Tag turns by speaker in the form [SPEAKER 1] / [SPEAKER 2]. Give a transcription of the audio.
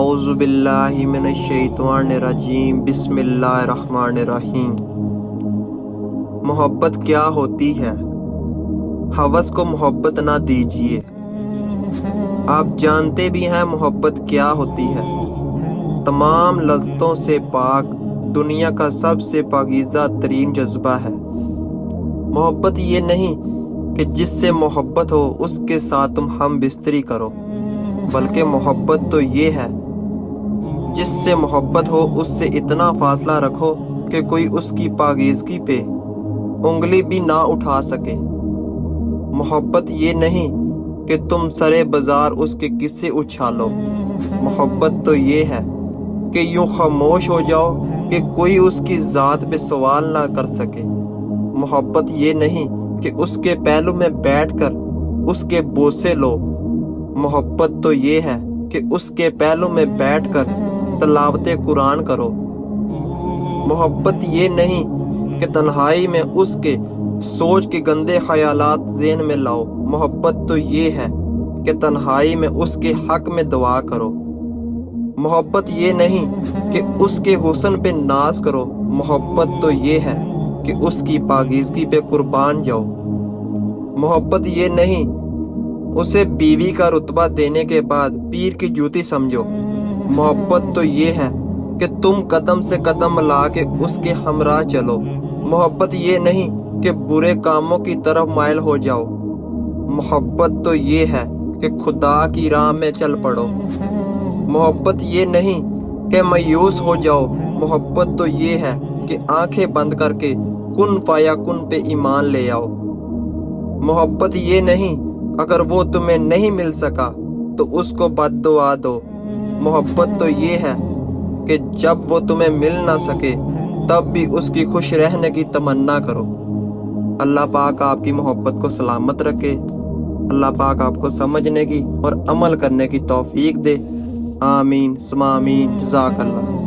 [SPEAKER 1] اعوذ باللہ من الشیطان الرجیم بسم اللہ الرحمن الرحیم۔ محبت کیا ہوتی ہے؟ ہوس کو محبت نہ دیجیے، آپ جانتے بھی ہیں محبت کیا ہوتی ہے۔ تمام لذتوں سے پاک، دنیا کا سب سے پاکیزہ ترین جذبہ ہے۔ محبت یہ نہیں کہ جس سے محبت ہو اس کے ساتھ تم ہم بستری کرو، بلکہ محبت تو یہ ہے جس سے محبت ہو اس سے اتنا فاصلہ رکھو کہ کوئی اس کی پاکیزگی پہ انگلی بھی نہ اٹھا سکے۔ محبت یہ نہیں کہ تم سرے بازار اس کے قصے اچھالو، محبت تو یہ ہے کہ یوں خاموش ہو جاؤ کہ کوئی اس کی ذات پہ سوال نہ کر سکے۔ محبت یہ نہیں کہ اس کے پہلو میں بیٹھ کر اس کے بوسے لو، محبت تو یہ ہے کہ اس کے پہلو میں بیٹھ کر تلاوت قرآن کرو۔ محبت یہ نہیں کہ تنہائی میں اس کے سوچ کے گندے خیالات ذہن میں لاؤ، محبت تو یہ ہے کہ تنہائی میں اس کے حق میں دعا کرو۔ محبت یہ نہیں کہ اس کے حسن پہ ناز کرو، محبت تو یہ ہے کہ اس کی پاکیزگی پہ قربان جاؤ۔ محبت یہ نہیں اسے بیوی کا رتبہ دینے کے بعد پیر کی جوتی سمجھو، محبت تو یہ ہے کہ تم قدم سے قدم ملا کے اس کے ہمراہ چلو۔ محبت یہ نہیں کہ برے کاموں کی طرف مائل ہو جاؤ، محبت تو یہ ہے کہ خدا کی راہ میں چل پڑو۔ محبت یہ نہیں کہ مایوس ہو جاؤ، محبت تو یہ ہے کہ آنکھیں بند کر کے کن فایا کن پہ ایمان لے آؤ۔ محبت یہ نہیں اگر وہ تمہیں نہیں مل سکا تو اس کو بد دعا دو، محبت تو یہ ہے کہ جب وہ تمہیں مل نہ سکے تب بھی اس کی خوش رہنے کی تمنا کرو۔ اللہ پاک آپ کی محبت کو سلامت رکھے، اللہ پاک آپ کو سمجھنے کی اور عمل کرنے کی توفیق دے، آمین ثم آمین، جزاک اللہ۔